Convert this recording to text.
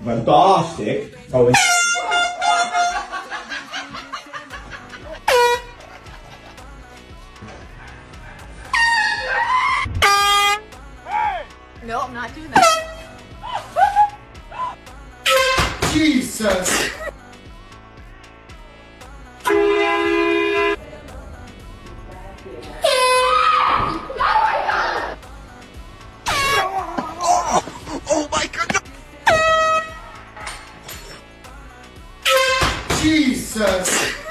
Fantastic. Oh, No, I'm not doing that. Jesus. Oh my God. Jesus.